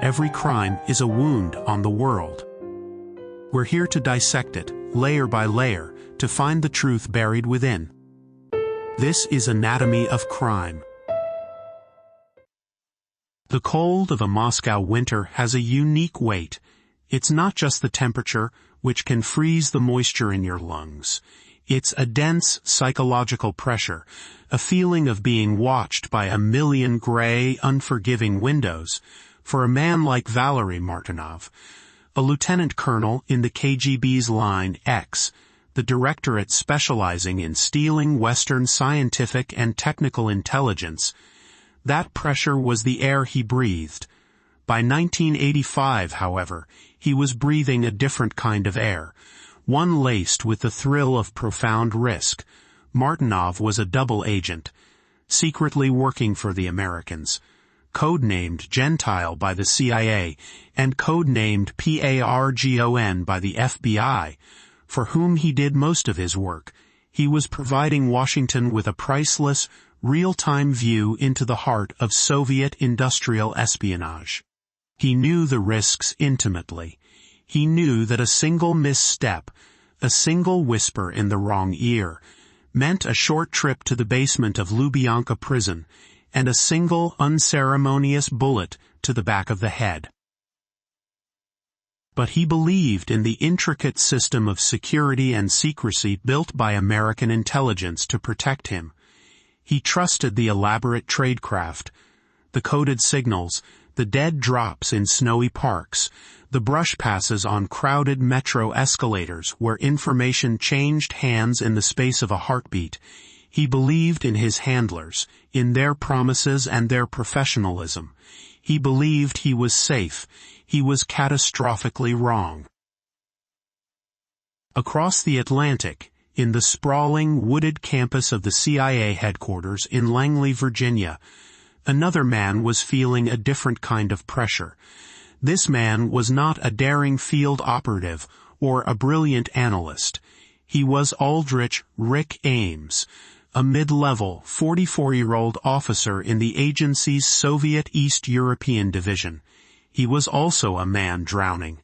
every crime is a wound on the world. We're here to dissect it, layer by layer, to find the truth buried within. This is Anatomy of Crime. The cold of a Moscow winter has a unique weight. It's not just the temperature, which can freeze the moisture in your lungs. It's a dense psychological pressure, a feeling of being watched by a million gray, unforgiving windows. For a man like Valery Martynov, a lieutenant colonel in the KGB's Line X, the directorate specializing in stealing Western scientific and technical intelligence, that pressure was the air he breathed. By 1985, however, he was breathing a different kind of air, one laced with the thrill of profound risk. Martynov was a double agent, secretly working for the Americans, codenamed Gentile by the CIA, and codenamed PARGON by the FBI, for whom he did most of his work. He was providing Washington with a priceless, real-time view into the heart of Soviet industrial espionage. He knew the risks intimately. He knew that a single misstep, a single whisper in the wrong ear, meant a short trip to the basement of Lubyanka prison, and a single unceremonious bullet to the back of the head. But he believed in the intricate system of security and secrecy built by American intelligence to protect him. He trusted the elaborate tradecraft, the coded signals, the dead drops in snowy parks, the brush passes on crowded metro escalators where information changed hands in the space of a heartbeat. He believed in his handlers, in their promises and their professionalism. He believed he was safe. He was catastrophically wrong. Across the Atlantic, in the sprawling, wooded campus of the CIA headquarters in Langley, Virginia, another man was feeling a different kind of pressure. This man was not a daring field operative or a brilliant analyst. He was Aldrich Rick Ames, a mid-level, 44-year-old officer in the agency's Soviet East European division. He was also a man drowning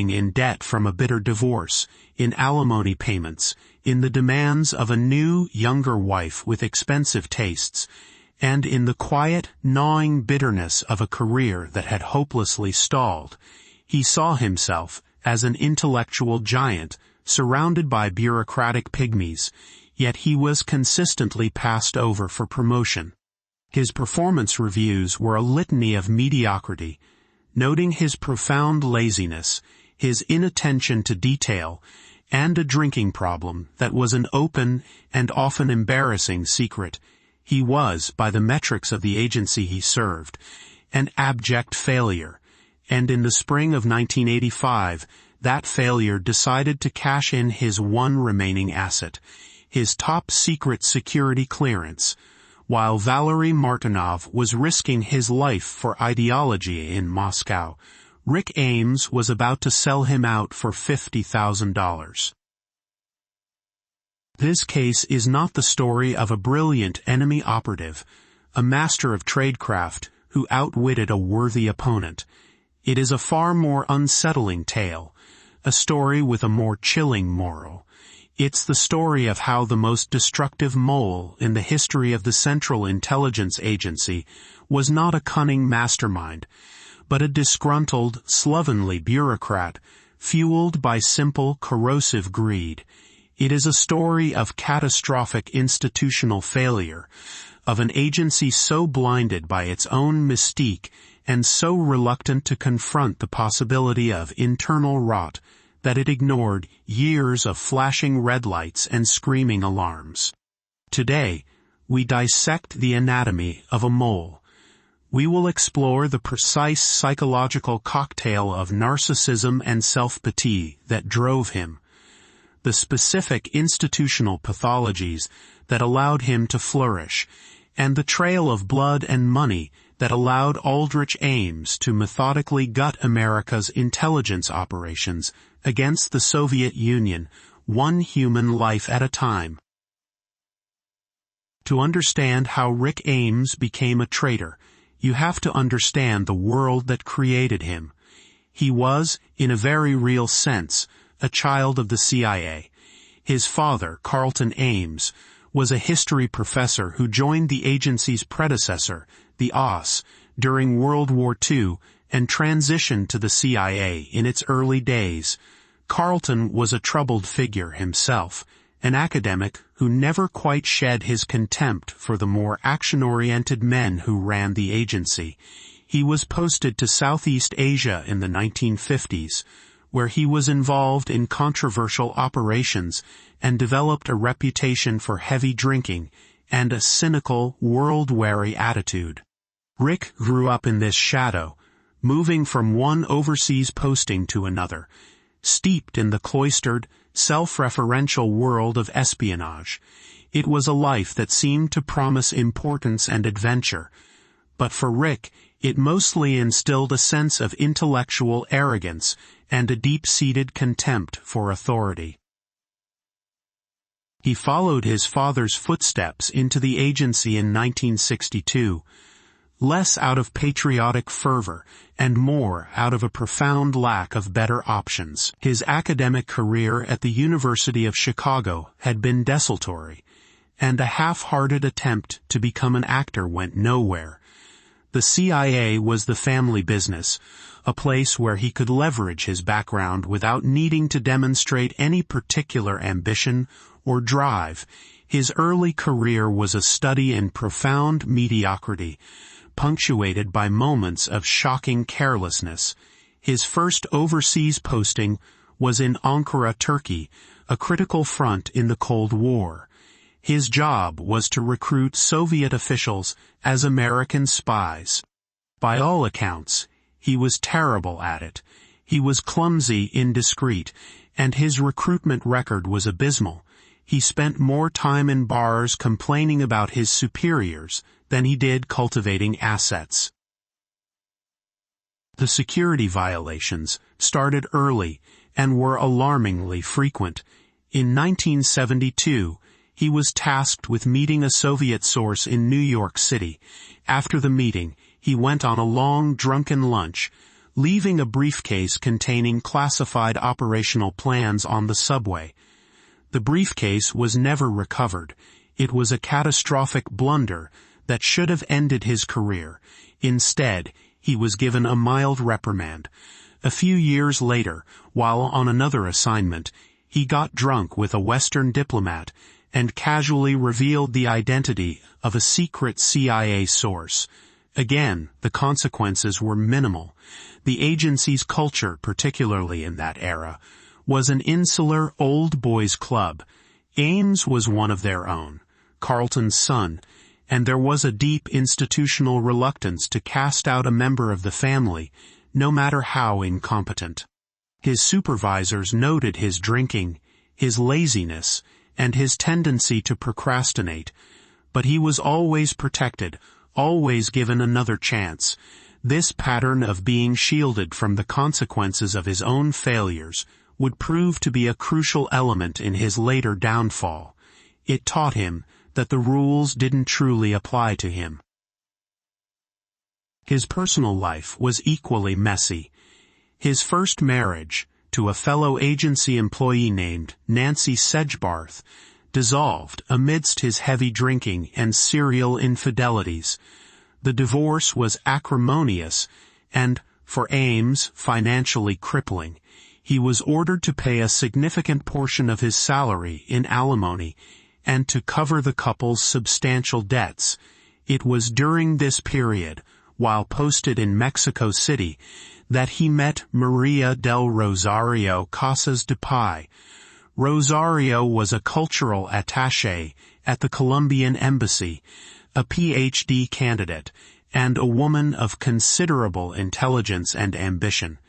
in debt from a bitter divorce, in alimony payments, in the demands of a new, younger wife with expensive tastes, and in the quiet, gnawing bitterness of a career that had hopelessly stalled. He saw himself as an intellectual giant, surrounded by bureaucratic pygmies, yet he was consistently passed over for promotion. His performance reviews were a litany of mediocrity, noting his profound laziness, his inattention to detail, and a drinking problem that was an open and often embarrassing secret. He was, by the metrics of the agency he served, an abject failure, and in the spring of 1985, that failure decided to cash in his one remaining asset, his top-secret security clearance, while Valery Martynov was risking his life for ideology in Moscow. Rick Ames was about to sell him out for $50,000. This case is not the story of a brilliant enemy operative, a master of tradecraft who outwitted a worthy opponent. It is a far more unsettling tale, a story with a more chilling moral. It's the story of how the most destructive mole in the history of the Central Intelligence Agency was not a cunning mastermind, but a disgruntled, slovenly bureaucrat, fueled by simple, corrosive greed. It is a story of catastrophic institutional failure, of an agency so blinded by its own mystique and so reluctant to confront the possibility of internal rot that it ignored years of flashing red lights and screaming alarms. Today, we dissect the anatomy of a mole. We will explore the precise psychological cocktail of narcissism and self-pity that drove him, the specific institutional pathologies that allowed him to flourish, and the trail of blood and money that allowed Aldrich Ames to methodically gut America's intelligence operations against the Soviet Union, one human life at a time. To understand how Rick Ames became a traitor, you have to understand the world that created him. He was, in a very real sense, a child of the CIA. His father, Carlton Ames, was a history professor who joined the agency's predecessor, the OSS, during World War II and transitioned to the CIA in its early days. Carlton was a troubled figure himself, an academic who never quite shed his contempt for the more action-oriented men who ran the agency. He was posted to Southeast Asia in the 1950s, where he was involved in controversial operations and developed a reputation for heavy drinking and a cynical, world-weary attitude. Rick grew up in this shadow, moving from one overseas posting to another, steeped in the cloistered, self-referential world of espionage. It was a life that seemed to promise importance and adventure, but for Rick, it mostly instilled a sense of intellectual arrogance and a deep-seated contempt for authority. He followed his father's footsteps into the agency in 1962, less out of patriotic fervor and more out of a profound lack of better options. His academic career at the University of Chicago had been desultory, and a half-hearted attempt to become an actor went nowhere. The CIA was the family business, a place where he could leverage his background without needing to demonstrate any particular ambition or drive. His early career was a study in profound mediocrity, punctuated by moments of shocking carelessness. His first overseas posting was in Ankara, Turkey, a critical front in the Cold War. His job was to recruit Soviet officials as American spies. By all accounts, he was terrible at it. He was clumsy, indiscreet, and his recruitment record was abysmal. He spent more time in bars complaining about his superiors than he did cultivating assets. The security violations started early and were alarmingly frequent. In 1972, he was tasked with meeting a Soviet source in New York City. After the meeting, he went on a long, drunken lunch, leaving a briefcase containing classified operational plans on the subway. The briefcase was never recovered. It was a catastrophic blunder that should have ended his career. Instead, he was given a mild reprimand. A few years later, while on another assignment, he got drunk with a Western diplomat and casually revealed the identity of a secret CIA source. Again, the consequences were minimal. The agency's culture, particularly in that era, was an insular old boys club. Ames was one of their own, Carlton's son, and there was a deep institutional reluctance to cast out a member of the family, no matter how incompetent. His supervisors noted his drinking, his laziness, and his tendency to procrastinate, but he was always protected, always given another chance. This pattern of being shielded from the consequences of his own failures would prove to be a crucial element in his later downfall. It taught him that the rules didn't truly apply to him. His personal life was equally messy. His first marriage, to a fellow agency employee named Nancy Sedgebarth, dissolved amidst his heavy drinking and serial infidelities. The divorce was acrimonious and, for Ames, financially crippling. He was ordered to pay a significant portion of his salary in alimony and to cover the couple's substantial debts. It was during this period, while posted in Mexico City, that he met Maria del Rosario Casas de Pay. Rosario was a cultural attaché at the Colombian embassy, a PhD candidate, and a woman of considerable intelligence and ambition.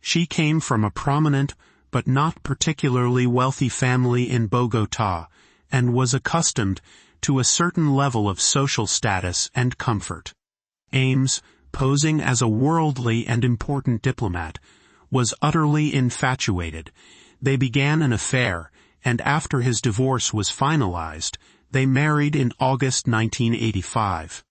She came from a prominent but not particularly wealthy family in Bogotá, and was accustomed to a certain level of social status and comfort. Ames, posing as a worldly and important diplomat, was utterly infatuated. They began an affair, and after his divorce was finalized, they married in August 1985.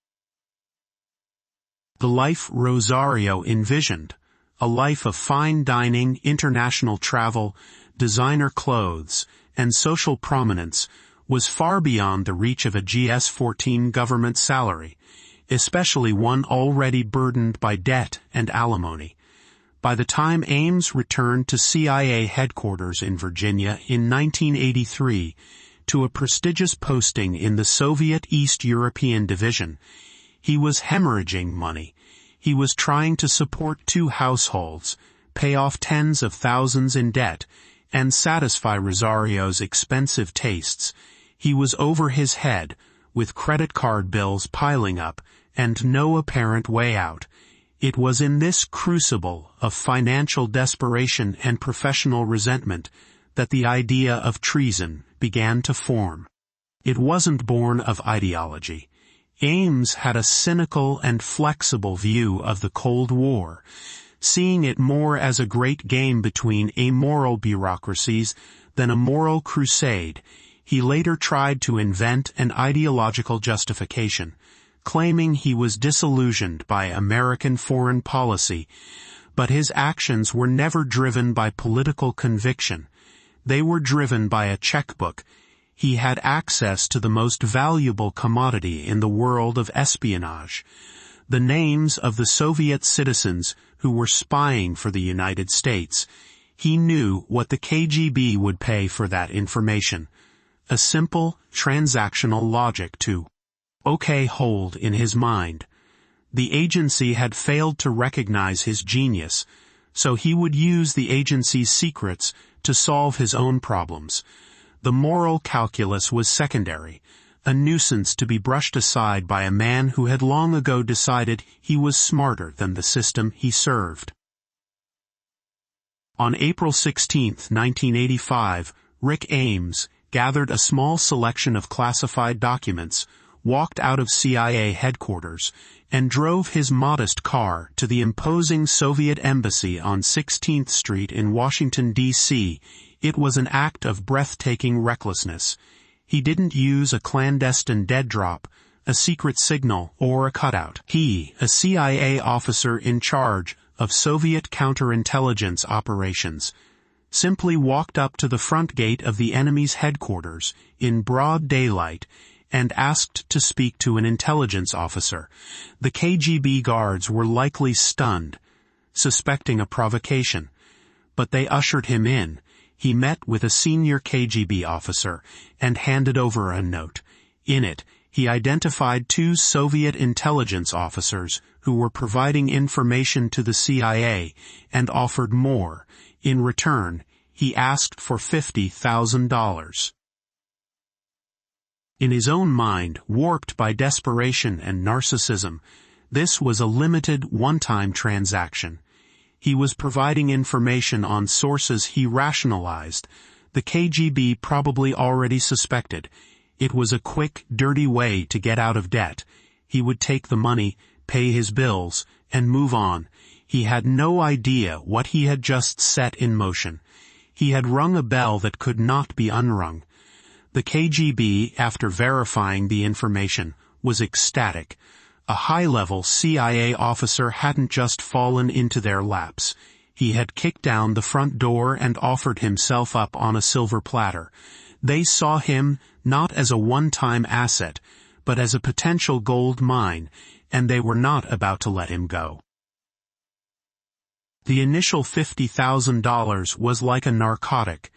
The life Rosario envisioned, a life of fine dining, international travel, designer clothes, and social prominence, was far beyond the reach of a GS-14 government salary, especially one already burdened by debt and alimony. By the time Ames returned to CIA headquarters in Virginia in 1983, to a prestigious posting in the Soviet East European Division, he was hemorrhaging money. He was trying to support 2 households, pay off tens of thousands in debt, and satisfy Rosario's expensive tastes. He was over his head, with credit card bills piling up, and no apparent way out. It was in this crucible of financial desperation and professional resentment that the idea of treason began to form. It wasn't born of ideology. Ames had a cynical and flexible view of the Cold War, seeing it more as a great game between amoral bureaucracies than a moral crusade. He later tried to invent an ideological justification, claiming he was disillusioned by American foreign policy, but his actions were never driven by political conviction. They were driven by a checkbook. He had access to the most valuable commodity in the world of espionage, the names of the Soviet citizens who were spying for the United States. He knew what the KGB would pay for that information. A simple, transactional logic to hold in his mind. The agency had failed to recognize his genius, so he would use the agency's secrets to solve his own problems. The moral calculus was secondary, a nuisance to be brushed aside by a man who had long ago decided he was smarter than the system he served. On April 16, 1985, Rick Ames gathered a small selection of classified documents, walked out of CIA headquarters, and drove his modest car to the imposing Soviet embassy on 16th Street in Washington, D.C. It was an act of breathtaking recklessness. He didn't use a clandestine dead drop, a secret signal, or a cutout. He, a CIA officer in charge of Soviet counterintelligence operations, simply walked up to the front gate of the enemy's headquarters in broad daylight and asked to speak to an intelligence officer. The KGB guards were likely stunned, suspecting a provocation, but they ushered him in. He met with a senior KGB officer and handed over a note. In it, he identified 2 Soviet intelligence officers who were providing information to the CIA and offered more. In return, he asked for $50,000. In his own mind, warped by desperation and narcissism, this was a limited, one-time transaction. He was providing information on sources he rationalized. The KGB probably already suspected. It was a quick, dirty way to get out of debt. He would take the money, pay his bills, and move on. He had no idea what he had just set in motion. He had rung a bell that could not be unrung. The KGB, after verifying the information, was ecstatic. A high-level CIA officer hadn't just fallen into their laps. He had kicked down the front door and offered himself up on a silver platter. They saw him not as a one-time asset, but as a potential gold mine, and they were not about to let him go. The initial $50,000 was like a narcotic.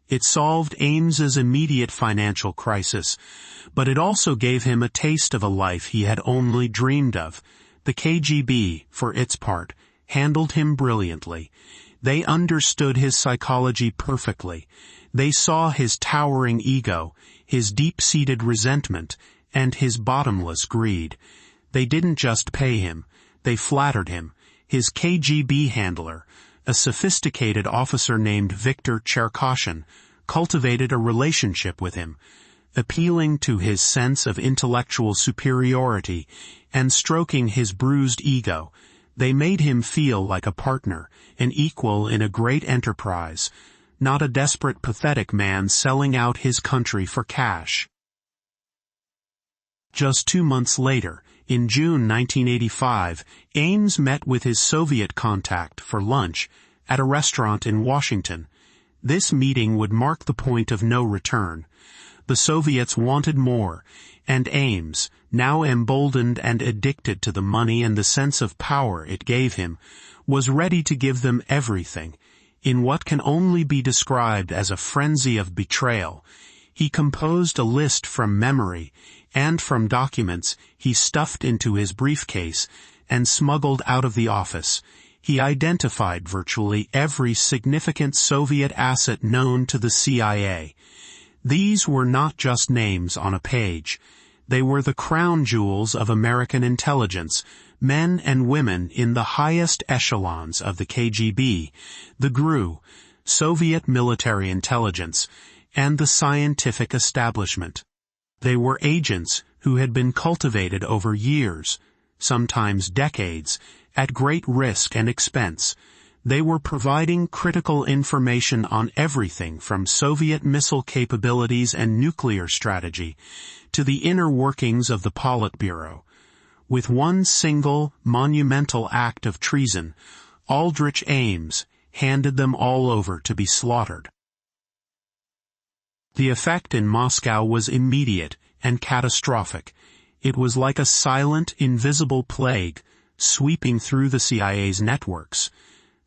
It solved Ames's immediate financial crisis, but it also gave him a taste of a life he had only dreamed of. The KGB, for its part, handled him brilliantly. They understood his psychology perfectly. They saw his towering ego, his deep-seated resentment, and his bottomless greed. They didn't just pay him, they flattered him. His KGB handler, a sophisticated officer named Viktor Cherkashin, cultivated a relationship with him, appealing to his sense of intellectual superiority and stroking his bruised ego. They made him feel like a partner, an equal in a great enterprise, not a desperate, pathetic man selling out his country for cash. Just 2 months later, In June 1985, Ames met with his Soviet contact for lunch at a restaurant in Washington. This meeting would mark the point of no return. The Soviets wanted more, and Ames, now emboldened and addicted to the money and the sense of power it gave him, was ready to give them everything. In what can only be described as a frenzy of betrayal, he composed a list from memory, and from documents he stuffed into his briefcase and smuggled out of the office. He identified virtually every significant Soviet asset known to the CIA. These were not just names on a page. They were the crown jewels of American intelligence, men and women in the highest echelons of the KGB, the GRU, Soviet military intelligence, and the scientific establishment. They were agents who had been cultivated over years, sometimes decades, at great risk and expense. They were providing critical information on everything from Soviet missile capabilities and nuclear strategy to the inner workings of the Politburo. With one single, monumental act of treason, Aldrich Ames handed them all over to be slaughtered. The effect in Moscow was immediate and catastrophic. It was like a silent, invisible plague sweeping through the CIA's networks.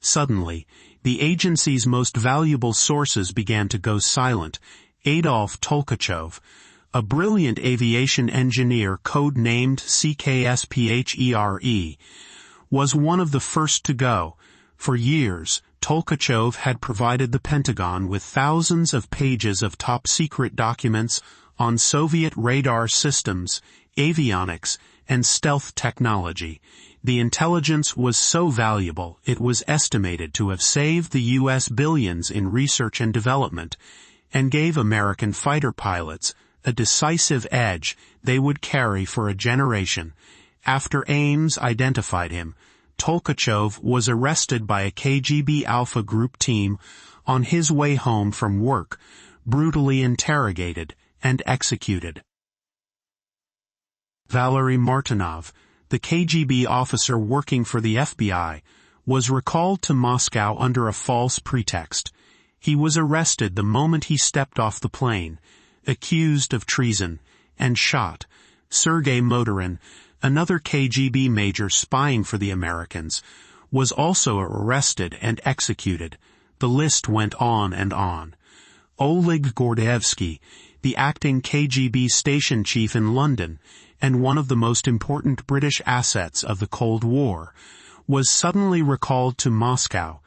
Suddenly, the agency's most valuable sources began to go silent. Adolf Tolkachev, a brilliant aviation engineer code-named CKSPHERE, was one of the first to go. For years, Tolkachev had provided the Pentagon with thousands of pages of top-secret documents on Soviet radar systems, avionics, and stealth technology. The intelligence was so valuable it was estimated to have saved the U.S. billions in research and development, and gave American fighter pilots a decisive edge they would carry for a generation. After Ames identified him, Tolkachev was arrested by a KGB Alpha Group team on his way home from work, brutally interrogated and executed. Valery Martinov, the KGB officer working for the FBI, was recalled to Moscow under a false pretext. He was arrested the moment he stepped off the plane, accused of treason, and shot. Sergei Motorin, another KGB major spying for the Americans, was also arrested and executed. The list went on and on. Oleg Gordievsky, the acting KGB station chief in London, and one of the most important British assets of the Cold War, was suddenly recalled to Moscow.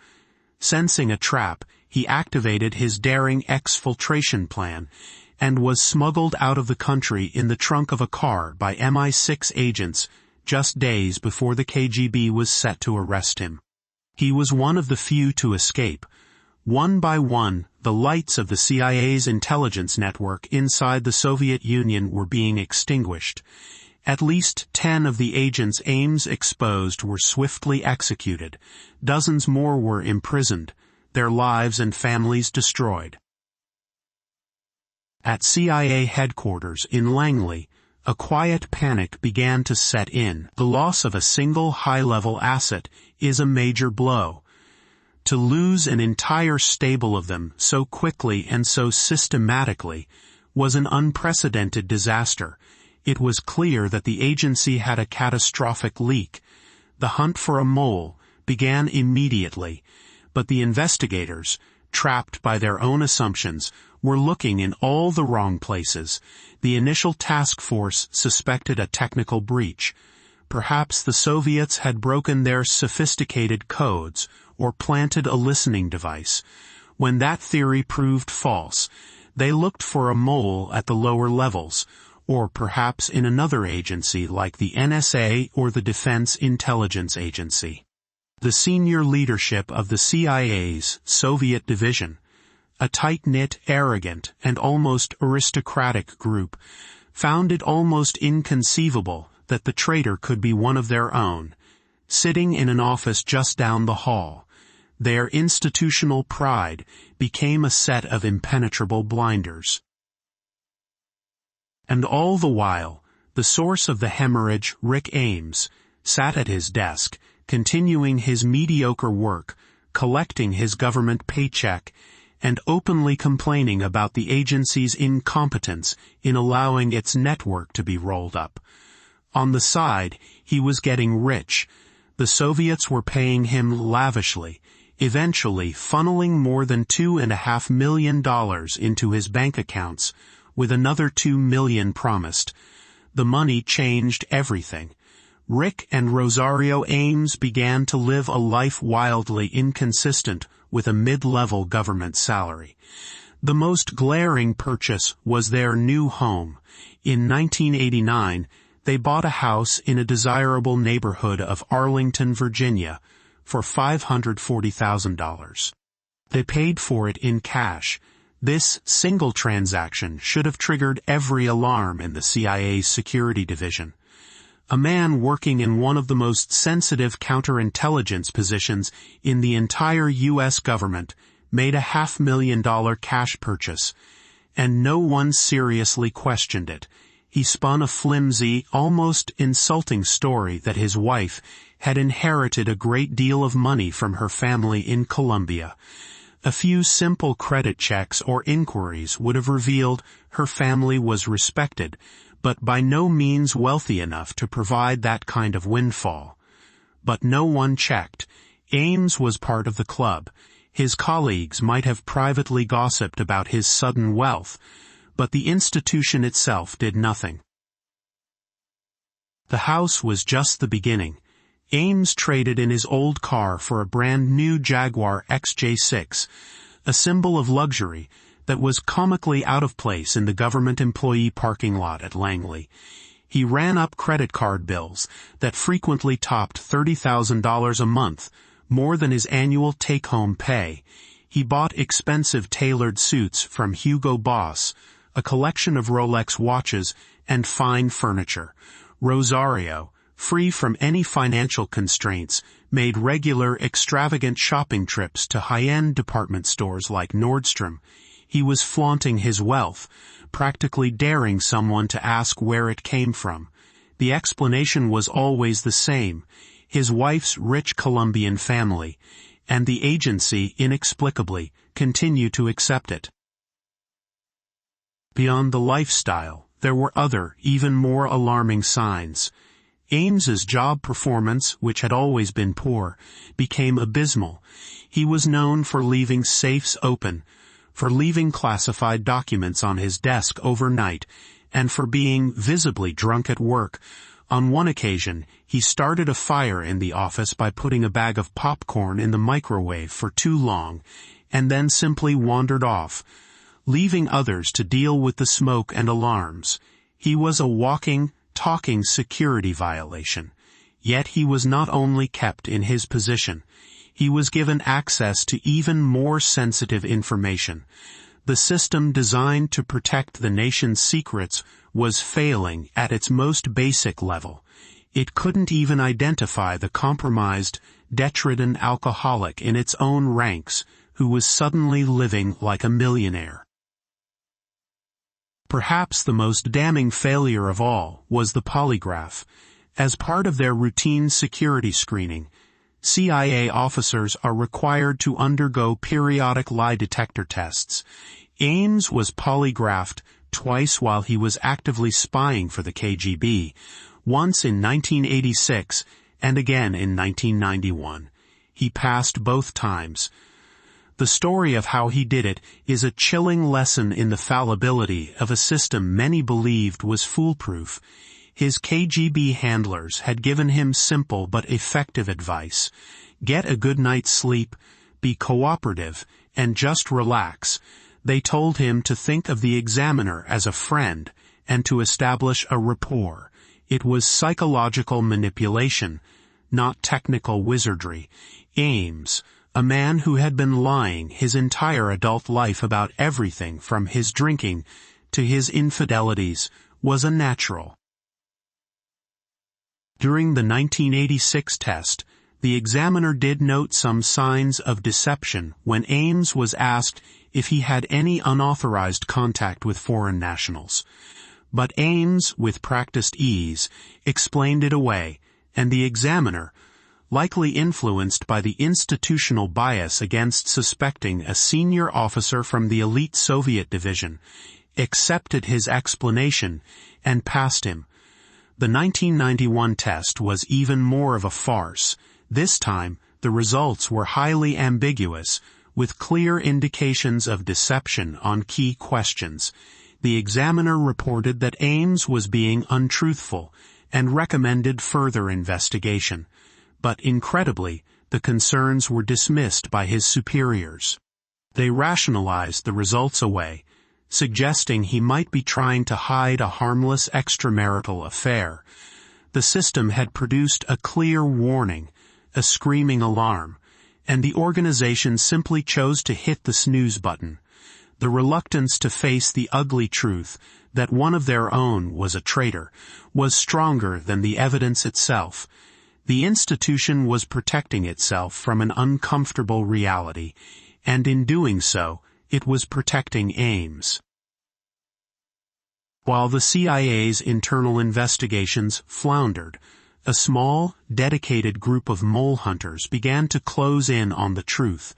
Sensing a trap, he activated his daring exfiltration plan and was smuggled out of the country in the trunk of a car by MI6 agents just days before the KGB was set to arrest him. He was one of the few to escape. One by one, the lights of the CIA's intelligence network inside the Soviet Union were being extinguished. At least 10 of the agents Ames exposed were swiftly executed. Dozens more were imprisoned, their lives and families destroyed. At CIA headquarters in Langley, a quiet panic began to set in. The loss of a single high-level asset is a major blow. To lose an entire stable of them so quickly and so systematically was an unprecedented disaster. It was clear that the agency had a catastrophic leak. The hunt for a mole began immediately, but the investigators, trapped by their own assumptions, were looking in all the wrong places. The initial task force suspected a technical breach. Perhaps the Soviets had broken their sophisticated codes or planted a listening device. When that theory proved false, they looked for a mole at the lower levels, or perhaps in another agency like the NSA or the Defense Intelligence Agency. The senior leadership of the CIA's Soviet division, a tight-knit, arrogant, and almost aristocratic group, found it almost inconceivable that the traitor could be one of their own. Sitting in an office just down the hall, their institutional pride became a set of impenetrable blinders. And all the while, The source of the hemorrhage, Rick Ames, sat at his desk, continuing his mediocre work, collecting his government paycheck, and openly complaining about the agency's incompetence in allowing its network to be rolled up. On the side, he was getting rich. The Soviets were paying him lavishly, eventually funneling more than $2.5 million into his bank accounts, with another $2 million promised. The money changed everything. Rick and Rosario Ames began to live a life wildly inconsistent with a mid-level government salary. The most glaring purchase was their new home. In 1989, they bought a house in a desirable neighborhood of Arlington, Virginia, for $540,000. They paid for it in cash. This single transaction should have triggered every alarm in the CIA's security division. A man working in one of the most sensitive counterintelligence positions in the entire U.S. government made a $500,000 cash purchase, and no one seriously questioned it. He spun a flimsy, almost insulting story that his wife had inherited a great deal of money from her family in Colombia. A few simple credit checks or inquiries would have revealed her family was respected, but by no means wealthy enough to provide that kind of windfall. But no one checked. Ames was part of the club. His colleagues might have privately gossiped about his sudden wealth, but the institution itself did nothing. The house was just the beginning. Ames traded in his old car for a brand new Jaguar XJ6, a symbol of luxury that was comically out of place in the government employee parking lot at Langley. He ran up credit card bills that frequently topped $30,000 a month, more than his annual take-home pay. He bought expensive tailored suits from Hugo Boss, a collection of Rolex watches, and fine furniture. Rosario, free from any financial constraints, made regular extravagant shopping trips to high-end department stores like Nordstrom. He was flaunting his wealth, practically daring someone to ask where it came from. The explanation was always the same: his wife's rich Colombian family, and the agency, inexplicably, continued to accept it. Beyond the lifestyle, there were other, even more alarming signs. Ames's job performance, which had always been poor, became abysmal. He was known for leaving safes open, for leaving classified documents on his desk overnight, and for being visibly drunk at work. On one occasion, he started a fire in the office by putting a bag of popcorn in the microwave for too long, and then simply wandered off, leaving others to deal with the smoke and alarms. He was a walking, talking security violation. Yet he was not only kept in his position, he was given access to even more sensitive information. The system designed to protect the nation's secrets was failing at its most basic level. It couldn't even identify the compromised, detritus alcoholic in its own ranks who was suddenly living like a millionaire. Perhaps the most damning failure of all was the polygraph. As part of their routine security screening, CIA officers are required to undergo periodic lie detector tests. Ames was polygraphed twice while he was actively spying for the KGB, once in 1986 and again in 1991. He passed both times. The story of how he did it is a chilling lesson in the fallibility of a system many believed was foolproof. His KGB handlers had given him simple but effective advice: get a good night's sleep, be cooperative, and just relax. They told him to think of the examiner as a friend and to establish a rapport. It was psychological manipulation, not technical wizardry. Ames, a man who had been lying his entire adult life about everything from his drinking to his infidelities, was a natural. During the 1986 test, the examiner did note some signs of deception when Ames was asked if he had any unauthorized contact with foreign nationals. But Ames, with practiced ease, explained it away, and the examiner, likely influenced by the institutional bias against suspecting a senior officer from the elite Soviet division, accepted his explanation and passed him. The 1991 test was even more of a farce. This time, the results were highly ambiguous, with clear indications of deception on key questions. The examiner reported that Ames was being untruthful and recommended further investigation. But incredibly, the concerns were dismissed by his superiors. They rationalized the results away, suggesting he might be trying to hide a harmless extramarital affair. The system had produced a clear warning, a screaming alarm, and the organization simply chose to hit the snooze button. The reluctance to face the ugly truth that one of their own was a traitor was stronger than the evidence itself. The institution was protecting itself from an uncomfortable reality, and in doing so, it was protecting Ames. While the CIA's internal investigations floundered, a small, dedicated group of mole hunters began to close in on the truth.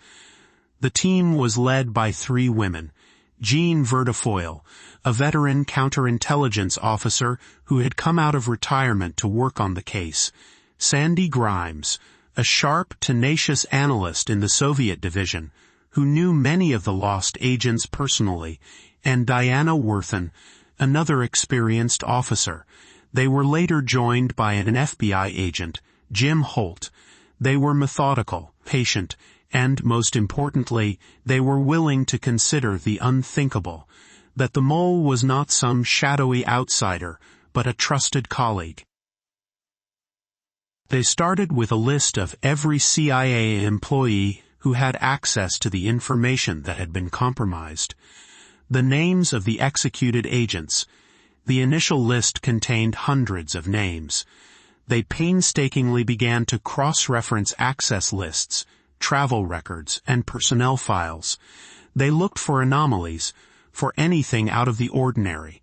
The team was led by 3 women: Jean Verdefoyle, a veteran counterintelligence officer who had come out of retirement to work on the case; Sandy Grimes, a sharp, tenacious analyst in the Soviet division, who knew many of the lost agents personally; and Diana Worthen, another experienced officer. They were later joined by an FBI agent, Jim Holt. They were methodical, patient, and, most importantly, they were willing to consider the unthinkable, that the mole was not some shadowy outsider, but a trusted colleague. They started with a list of every CIA employee who had access to the information that had been compromised. The names of the executed agents. The initial list contained hundreds of names. They painstakingly began to cross-reference access lists, travel records, and personnel files. They looked for anomalies, for anything out of the ordinary.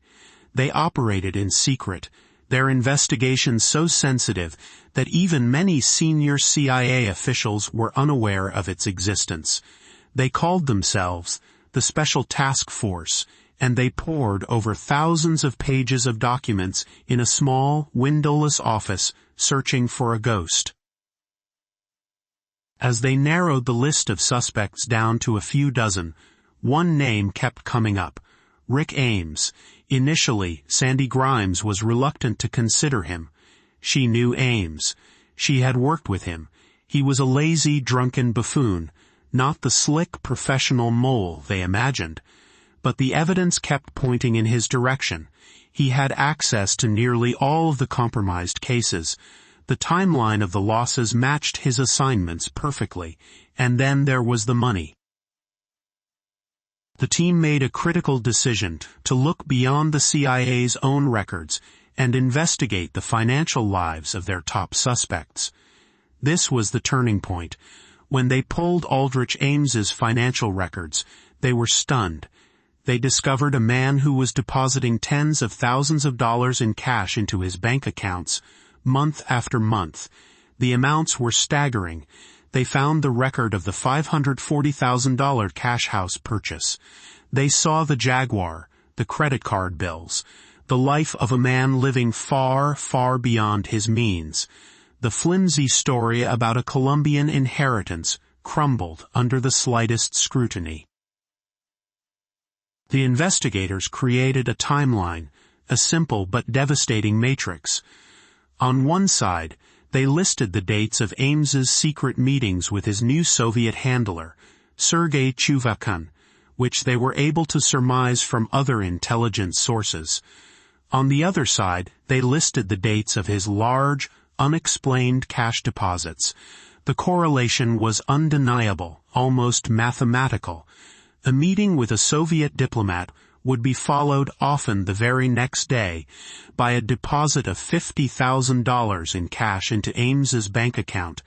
They operated in secret, their investigations so sensitive that even many senior CIA officials were unaware of its existence. They called themselves the Special Task Force, and they pored over thousands of pages of documents in a small, windowless office, searching for a ghost. As they narrowed the list of suspects down to a few dozen, one name kept coming up: Rick Ames. Initially, Sandy Grimes was reluctant to consider him. She knew Ames. She had worked with him. He was a lazy, drunken buffoon, not the slick, professional mole they imagined. But the evidence kept pointing in his direction. He had access to nearly all of the compromised cases. The timeline of the losses matched his assignments perfectly, and then there was the money. The team made a critical decision to look beyond the CIA's own records and investigate the financial lives of their top suspects. This was the turning point. When they pulled Aldrich Ames's financial records, they were stunned. They discovered a man who was depositing tens of thousands of dollars in cash into his bank accounts, month after month. The amounts were staggering. They found the record of the $540,000 cash house purchase. They saw the Jaguar, the credit card bills, the life of a man living far, far beyond his means. The flimsy story about a Colombian inheritance crumbled under the slightest scrutiny. The investigators created a timeline, a simple but devastating matrix. On one side, they listed the dates of Ames's secret meetings with his new Soviet handler, Sergei Chuvakin, which they were able to surmise from other intelligence sources. On the other side, they listed the dates of his large, unexplained cash deposits. The correlation was undeniable, almost mathematical. A meeting with a Soviet diplomat would be followed often the very next day by a deposit of $50,000 in cash into Ames's bank account.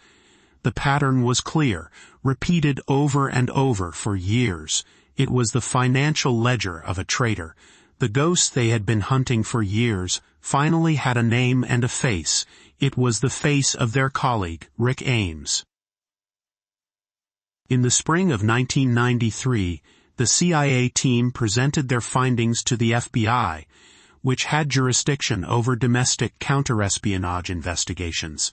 The pattern was clear, repeated over and over for years. It was the financial ledger of a traitor. The ghost they had been hunting for years finally had a name and a face. It was the face of their colleague, Rick Ames. In the spring of 1993, the CIA team presented their findings to the FBI, which had jurisdiction over domestic counterespionage investigations.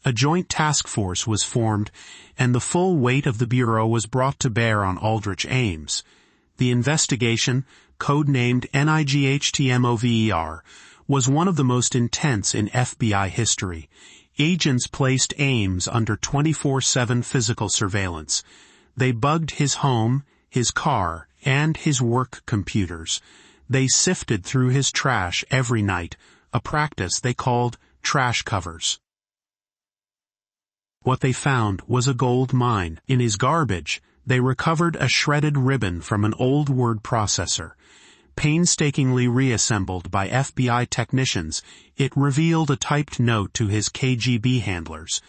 A joint task force was formed, and the full weight of the Bureau was brought to bear on Aldrich Ames. The investigation, codenamed NIGHTMOVER, was one of the most intense in FBI history. Agents placed Ames under 24/7 physical surveillance. They bugged his home, his car, and his work computers. They sifted through his trash every night, a practice they called trash covers. What they found was a gold mine. In his garbage, they recovered a shredded ribbon from an old word processor. Painstakingly reassembled by FBI technicians, it revealed a typed note to his KGB handlers,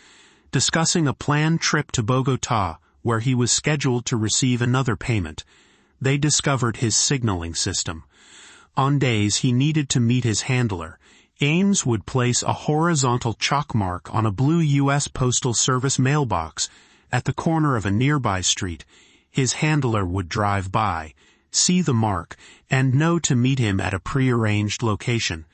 discussing a planned trip to Bogotá, where he was scheduled to receive another payment. They discovered his signaling system. On days he needed to meet his handler, Ames would place a horizontal chalk mark on a blue U.S. Postal Service mailbox at the corner of a nearby street. His handler would drive by, see the mark, and know to meet him at a prearranged location.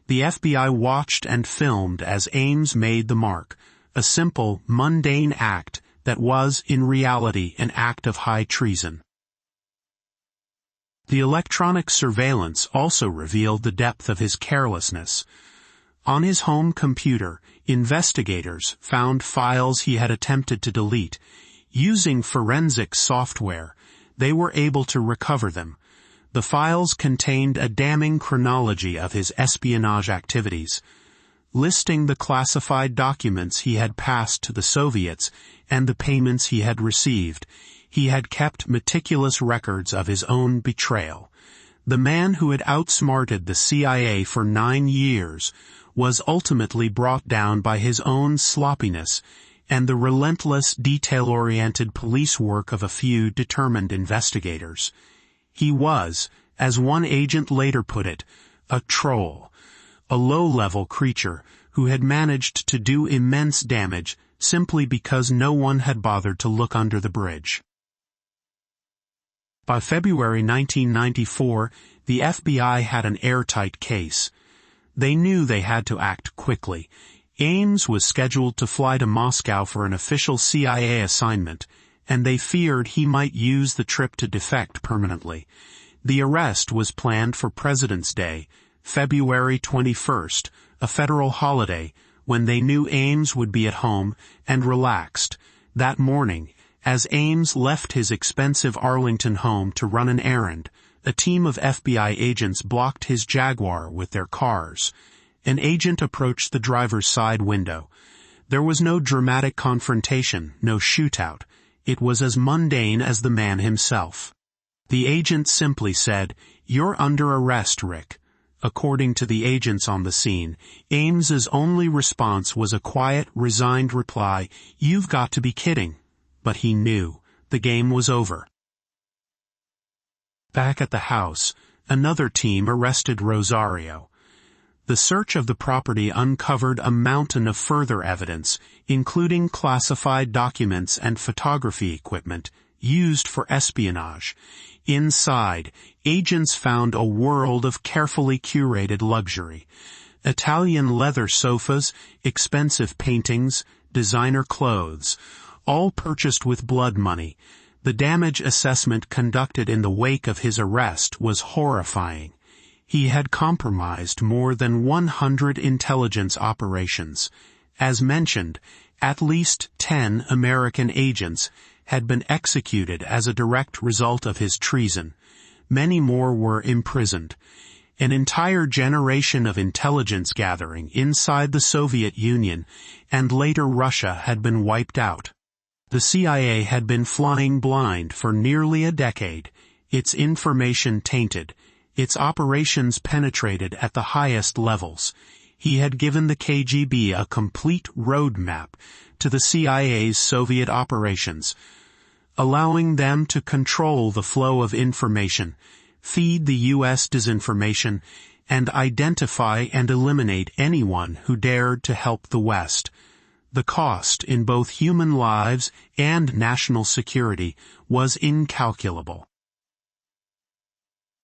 The FBI watched and filmed as Ames made the mark, a simple, mundane act that was, in reality, an act of high treason. The electronic surveillance also revealed the depth of his carelessness. On his home computer, investigators found files he had attempted to delete. Using forensic software, they were able to recover them. The files contained a damning chronology of his espionage activities, listing the classified documents he had passed to the Soviets and the payments he had received. He had kept meticulous records of his own betrayal. The man who had outsmarted the CIA for 9 years was ultimately brought down by his own sloppiness and the relentless, detail-oriented police work of a few determined investigators. He was, as one agent later put it, a troll, a low-level creature who had managed to do immense damage simply because no one had bothered to look under the bridge. By February 1994, the FBI had an airtight case. They knew they had to act quickly. Ames was scheduled to fly to Moscow for an official CIA assignment, and they feared he might use the trip to defect permanently. The arrest was planned for President's Day, February 21st, a federal holiday, when they knew Ames would be at home and relaxed. That morning, as Ames left his expensive Arlington home to run an errand, a team of FBI agents blocked his Jaguar with their cars. An agent approached the driver's side window. There was no dramatic confrontation, no shootout. It was as mundane as the man himself. The agent simply said, "You're under arrest, Rick." According to the agents on the scene, Ames's only response was a quiet, resigned reply, "You've got to be kidding." But he knew. The game was over. Back at the house, another team arrested Rosario. The search of the property uncovered a mountain of further evidence, including classified documents and photography equipment used for espionage. Inside, agents found a world of carefully curated luxury. Italian leather sofas, expensive paintings, designer clothes, all purchased with blood money. The damage assessment conducted in the wake of his arrest was horrifying. He had compromised more than 100 intelligence operations. As mentioned, at least 10 American agents had been executed as a direct result of his treason. Many more were imprisoned. An entire generation of intelligence gathering inside the Soviet Union and later Russia had been wiped out. The CIA had been flying blind for nearly a decade, its information tainted, its operations penetrated at the highest levels. He had given the KGB a complete roadmap to the CIA's Soviet operations, allowing them to control the flow of information, feed the U.S. disinformation, and identify and eliminate anyone who dared to help the West. The cost in both human lives and national security was incalculable.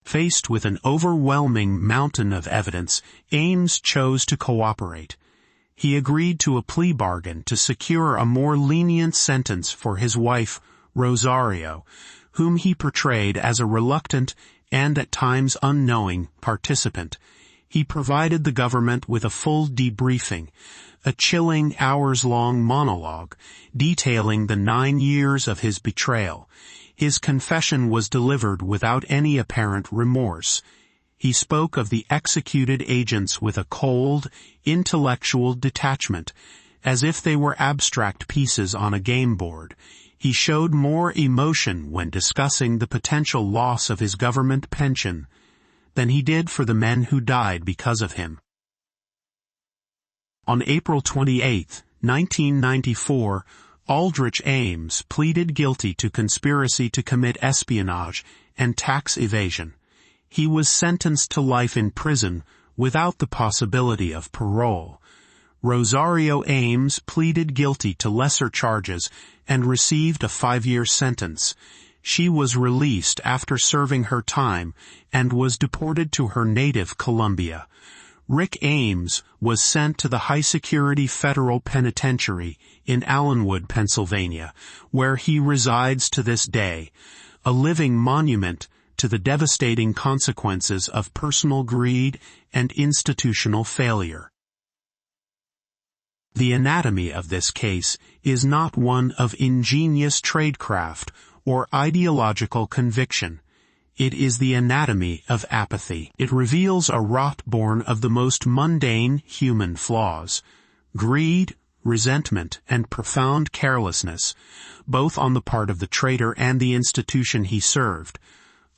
Faced with an overwhelming mountain of evidence, Ames chose to cooperate. He agreed to a plea bargain to secure a more lenient sentence for his wife, Rosario, whom he portrayed as a reluctant and at times unknowing participant. He provided the government with a full debriefing, a chilling hours-long monologue detailing the 9 years of his betrayal. His confession was delivered without any apparent remorse. He spoke of the executed agents with a cold, intellectual detachment, as if they were abstract pieces on a game board. He showed more emotion when discussing the potential loss of his government pension than he did for the men who died because of him. On April 28, 1994, Aldrich Ames pleaded guilty to conspiracy to commit espionage and tax evasion. He was sentenced to life in prison without the possibility of parole. Rosario Ames pleaded guilty to lesser charges and received a 5-year sentence. She was released after serving her time and was deported to her native Colombia. Rick Ames was sent to the high-security federal penitentiary in Allenwood, Pennsylvania, where he resides to this day, a living monument to the devastating consequences of personal greed and institutional failure. The anatomy of this case is not one of ingenious tradecraft or ideological conviction. It is the anatomy of apathy. It reveals a rot born of the most mundane human flaws: greed, resentment, and profound carelessness, both on the part of the traitor and the institution he served.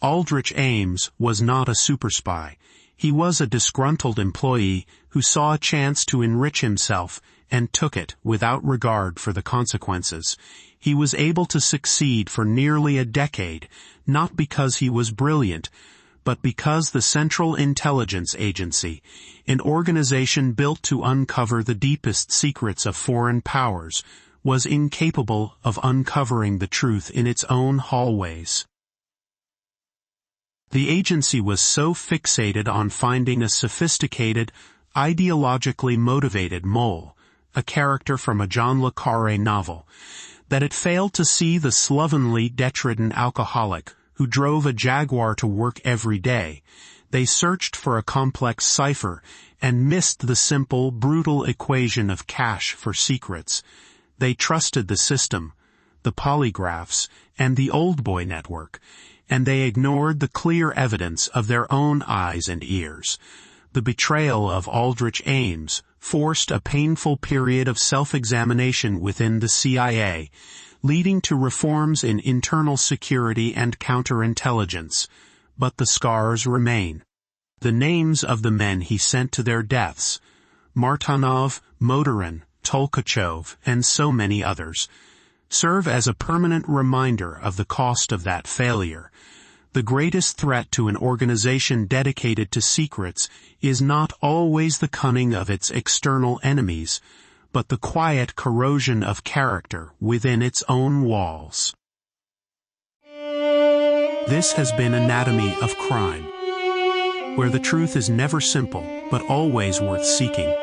Aldrich Ames was not a super spy. He was a disgruntled employee who saw a chance to enrich himself and took it without regard for the consequences. He was able to succeed for nearly a decade, not because he was brilliant, but because the Central Intelligence Agency, an organization built to uncover the deepest secrets of foreign powers, was incapable of uncovering the truth in its own hallways. The agency was so fixated on finding a sophisticated, ideologically motivated mole, a character from a John le Carré novel, that it failed to see the slovenly, detritus alcoholic who drove a Jaguar to work every day. They searched for a complex cipher and missed the simple, brutal equation of cash for secrets. They trusted the system, the polygraphs, and the old boy network, and they ignored the clear evidence of their own eyes and ears. The betrayal of Aldrich Ames forced a painful period of self-examination within the CIA, leading to reforms in internal security and counterintelligence. But the scars remain. The names of the men he sent to their deaths, Martinov, Motorin, Tolkachov, and so many others, serve as a permanent reminder of the cost of that failure. The greatest threat to an organization dedicated to secrets is not always the cunning of its external enemies, but the quiet corrosion of character within its own walls. This has been Anatomy of Crime, where the truth is never simple, but always worth seeking.